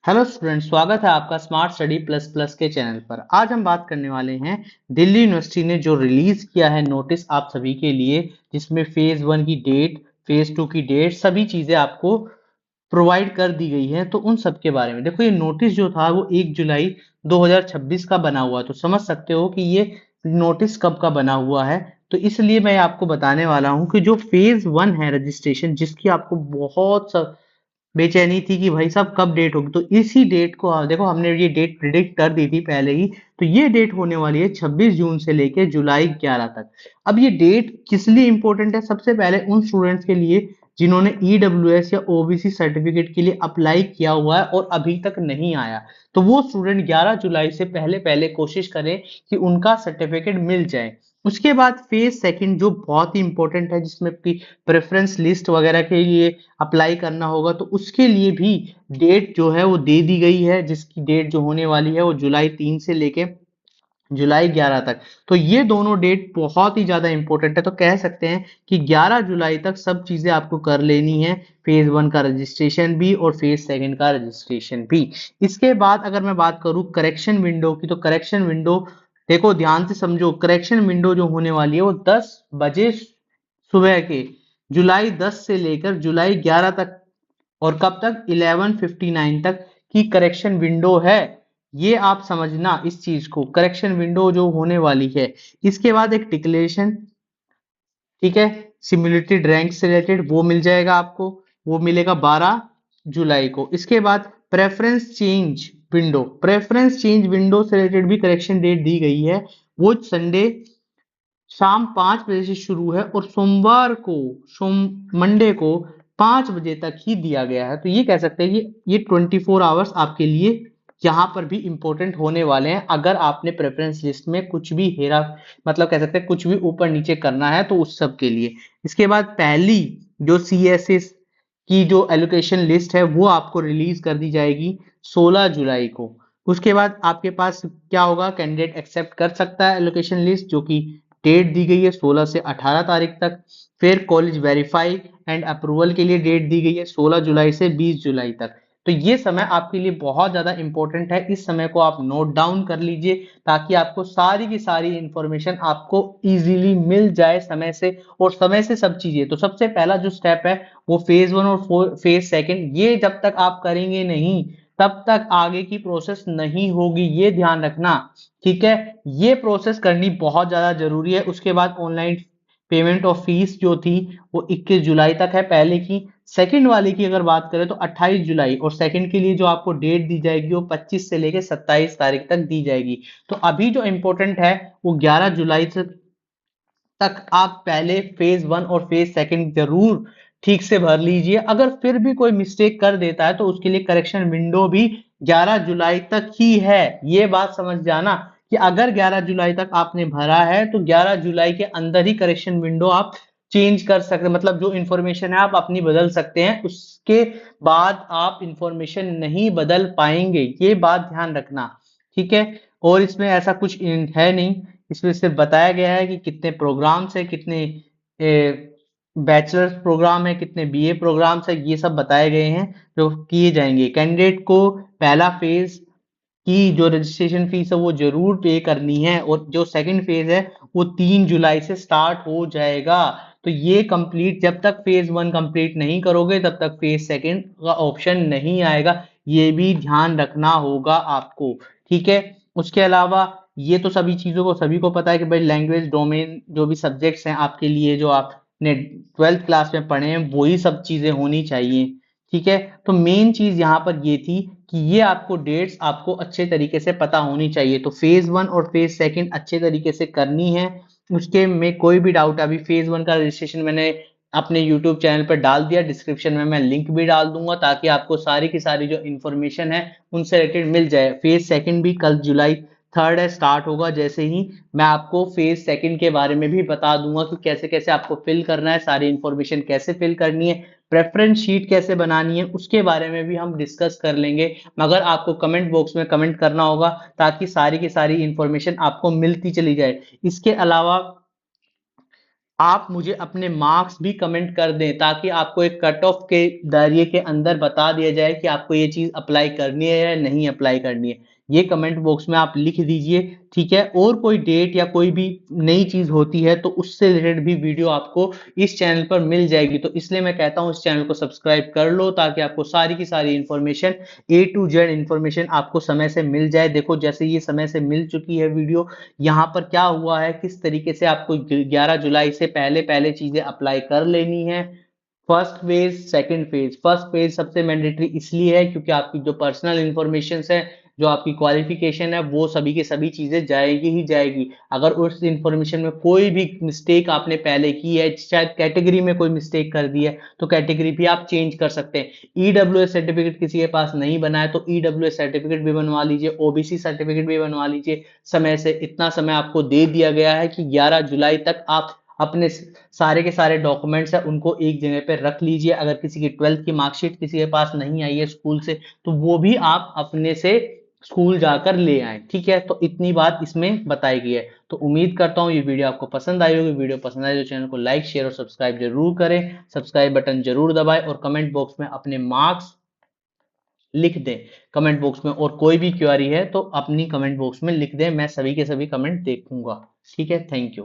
Hello student, स्वागत है आपका स्मार्ट स्टडी प्लस प्लस के चैनल पर। आज हम बात करने वाले हैं दिल्ली यूनिवर्सिटी ने जो रिलीज किया है नोटिस आप सभी के लिए, जिसमें फेज 1 की डेट, फेज 2 की डेट, सभी चीजें आपको प्रोवाइड कर दी गई है। तो उन सब के बारे में देखो, ये नोटिस जो था वो 1 जुलाई 2026 का बना हुआ है, तो समझ सकते हो कि ये नोटिस कब का बना हुआ है। तो इसलिए मैं आपको बताने वाला हूं कि जो फेज 1 है रजिस्ट्रेशन, जिसकी आपको बहुत बेचैनी थी कि भाई साहब कब डेट होगी, तो इसी डेट को देखो, हमने ये डेट प्रिडिक्ट कर दी थी पहले ही। तो ये डेट होने वाली है 26 जून से लेके जुलाई 11 तक। अब ये डेट किस लिए इंपॉर्टेंट है? सबसे पहले उन स्टूडेंट्स के लिए जिन्होंने ईडब्ल्यूएस या ओबीसी सर्टिफिकेट के लिए अप्लाई किया हुआ है और अभी तक नहीं आया, तो वो स्टूडेंट 11 जुलाई से पहले पहले कोशिश करें कि उनका सर्टिफिकेट मिल जाए। उसके बाद फेज सेकंड जो बहुत ही इंपॉर्टेंट है, जिसमें प्रेफरेंस लिस्ट वगैरह के लिए अप्लाई करना होगा, तो उसके लिए भी डेट जो है वो दे दी गई है, जिसकी डेट जो होने वाली है वो जुलाई 3 से लेके जुलाई 11 तक। तो ये दोनों डेट बहुत ही ज्यादा इंपॉर्टेंट है। तो कह सकते हैं कि 11 जुलाई तक सब चीजें आपको कर लेनी है, फेज 1 का रजिस्ट्रेशन भी और फेज सेकंड का रजिस्ट्रेशन भी। इसके बाद अगर मैं बात करूं करेक्शन विंडो की, तो करेक्शन विंडो देखो, ध्यान से समझो। करेक्शन विंडो जो होने वाली है वो 10 बजे सुबह के, जुलाई 10 से लेकर जुलाई 11 तक, और कब तक? 11:59 तक की करेक्शन विंडो है। ये आप समझना इस चीज को, करेक्शन विंडो जो होने वाली है। इसके बाद एक डिक्लेरेशन, ठीक है, सिम्युलेटेड रैंक से रिलेटेड, वो मिल जाएगा आपको। वो मिलेगा 12 जुलाई को। इसके बाद प्रेफरेंस चेंज विंडो से रिलेटेड भी करेक्शन डेट दी गई है। वो संडे शाम 5 बजे से शुरू है और सोमवार को, मंडे को 5 बजे तक ही दिया गया है। तो ये कह सकते हैं कि ये 24 आवर्स आपके लिए यहाँ पर भी इंपॉर्टेंट होने वाले हैं। अगर आपने प्रेफरेंस लिस्ट में कुछ भी हेरा, मतलब कह सकते हैं कुछ भी ऊपर नीचे करना है, तो उस सब के लिए। इसके बाद पहली जो सीएसएस की जो एलोकेशन लिस्ट है वो आपको रिलीज कर दी जाएगी 16 जुलाई को। उसके बाद आपके पास क्या होगा? कैंडिडेट एक्सेप्ट कर सकता है एलोकेशन लिस्ट, जो कि डेट दी गई है 16 से 18 तारीख तक। फिर कॉलेज वेरीफाई एंड अप्रूवल के लिए डेट दी गई है 16 जुलाई से 20 जुलाई तक। तो ये समय आपके लिए बहुत ज्यादा इंपॉर्टेंट है। इस समय को आप नोट डाउन कर लीजिए, ताकि आपको सारी की सारी इंफॉर्मेशन आपको इजीली मिल जाए समय से, और समय से सब चीजें। तो सबसे पहला जो स्टेप है वो फेज 1 और फेज सेकंड, ये जब तक आप करेंगे नहीं तब तक आगे की प्रोसेस नहीं होगी, ये ध्यान रखना। ठीक है, ये प्रोसेस करनी बहुत ज्यादा जरूरी है। उसके बाद ऑनलाइन पेमेंट ऑफ फीस जो थी वो 21 जुलाई तक है पहले की। सेकंड वाले की अगर बात करें तो 28 जुलाई, और सेकंड के लिए जो आपको डेट दी जाएगी वो 25 से लेके 27 तारीख तक दी जाएगी। तो अभी जो इंपॉर्टेंट है वो 11 जुलाई से तक आप पहले फेज 1 और फेज सेकंड जरूर ठीक से भर लीजिए। अगर फिर भी कोई मिस्टेक कर देता है तो उसके लिए करेक्शन विंडो भी 11 जुलाई तक ही है। ये बात समझ जाना कि अगर 11 जुलाई तक आपने भरा है तो 11 जुलाई के अंदर ही करेक्शन विंडो आप चेंज कर सकते, मतलब जो इंफॉर्मेशन है आप अपनी बदल सकते हैं, उसके बाद आप इंफॉर्मेशन नहीं बदल पाएंगे। ये बात ध्यान रखना, ठीक है। और इसमें ऐसा कुछ है नहीं, इसमें सिर्फ बताया गया है कि कितने प्रोग्राम्स है, कितने बैचलर्स प्रोग्राम है, कितने बीए प्रोग्राम्स है, ये सब बताए गए हैं जो किए जाएंगे। कैंडिडेट को पहला फेज की जो रजिस्ट्रेशन फीस है वो जरूर पे करनी है, और जो सेकंड फेज है वो 3 जुलाई से स्टार्ट हो जाएगा। तो ये कंप्लीट, जब तक फेज 1 कंप्लीट नहीं करोगे तब तक फेज सेकंड का ऑप्शन नहीं आएगा, ये भी ध्यान रखना होगा आपको, ठीक है। उसके अलावा ये तो सभी चीजों को सभी को पता है कि भाई लैंग्वेज डोमेन जो भी सब्जेक्ट्स हैं आपके लिए, जो आपने 12th क्लास में पढ़े हैं, वही सब चीजें होनी चाहिए, ठीक है। तो मेन चीज यहाँ पर ये थी कि ये आपको डेट्स आपको अच्छे तरीके से पता होनी चाहिए। तो फेज 1 और फेज सेकंड अच्छे तरीके से करनी है, उसके में कोई भी डाउट। अभी फेज 1 का रजिस्ट्रेशन मैंने अपने यूट्यूब चैनल पर डाल दिया, डिस्क्रिप्शन में मैं लिंक भी डाल दूंगा, ताकि आपको सारी की सारी जो इन्फॉर्मेशन है उनसे रिलेटेड मिल जाए। फेज सेकंड भी कल जुलाई 3 है, स्टार्ट होगा। जैसे ही मैं आपको फेज सेकंड के बारे में भी बता दूंगा कि कैसे कैसे आपको फिल करना है, सारी इंफॉर्मेशन कैसे फिल करनी है, प्रेफरेंस शीट कैसे बनानी है, उसके बारे में भी हम डिस्कस कर लेंगे। मगर आपको कमेंट बॉक्स में कमेंट करना होगा, ताकि सारी की सारी इंफॉर्मेशन आपको मिलती चली जाए। इसके अलावा आप मुझे अपने मार्क्स भी कमेंट कर दें, ताकि आपको एक कट ऑफ के दायरे के अंदर बता दिया जाए कि आपको ये चीज अप्लाई करनी है या नहीं अप्लाई करनी है। ये कमेंट बॉक्स में आप लिख दीजिए, ठीक है। और कोई डेट या कोई भी नई चीज होती है तो उससे रिलेटेड भी वीडियो आपको इस चैनल पर मिल जाएगी। तो इसलिए मैं कहता हूँ इस चैनल को सब्सक्राइब कर लो, ताकि आपको सारी की सारी information, A to Z information आपको समय से मिल जाए। देखो जैसे ये समय से मिल चुकी है वीडियो, यहाँ पर क्या हुआ है, किस तरीके से आपको 11 जुलाई से पहले पहले चीजें अप्लाई कर लेनी है। First phase, second phase. First phase सबसे मैंडेटरी इसलिए है क्योंकि आपकी जो पर्सनल इंफॉर्मेशन है, जो आपकी क्वालिफिकेशन है, वो सभी की सभी चीजें जाएगी ही जाएगी। अगर उस इंफॉर्मेशन में कोई भी मिस्टेक आपने पहले की है, शायद कैटेगरी में कोई मिस्टेक कर दी है, तो कैटेगरी भी आप चेंज कर सकते हैं। ईडब्ल्यूएस सर्टिफिकेट किसी के पास नहीं बना है तो ईडब्ल्यूएस सर्टिफिकेट भी बनवा लीजिए, ओबीसी सर्टिफिकेट भी बनवा लीजिए। समय से इतना समय आपको दे दिया गया है कि 11 जुलाई तक आप अपने सारे के सारे डॉक्यूमेंट्स है उनको एक जगह पे रख लीजिए। अगर किसी की 12th की मार्कशीट किसी के पास नहीं आई है स्कूल से, तो वो भी आप अपने से स्कूल जाकर ले आए, ठीक है। तो इतनी बात इसमें बताई गई है। तो उम्मीद करता हूँ ये वीडियो आपको पसंद आई होगी। वीडियो पसंद आए तो चैनल को लाइक, शेयर और सब्सक्राइब जरूर करें। सब्सक्राइब बटन जरूर दबाएं और कमेंट बॉक्स में अपने मार्क्स लिख दें। कमेंट बॉक्स में और कोई भी क्वेरी है तो अपनी कमेंट बॉक्स में लिख दें, मैं सभी के सभी कमेंट देखूंगा, ठीक है। Thank you.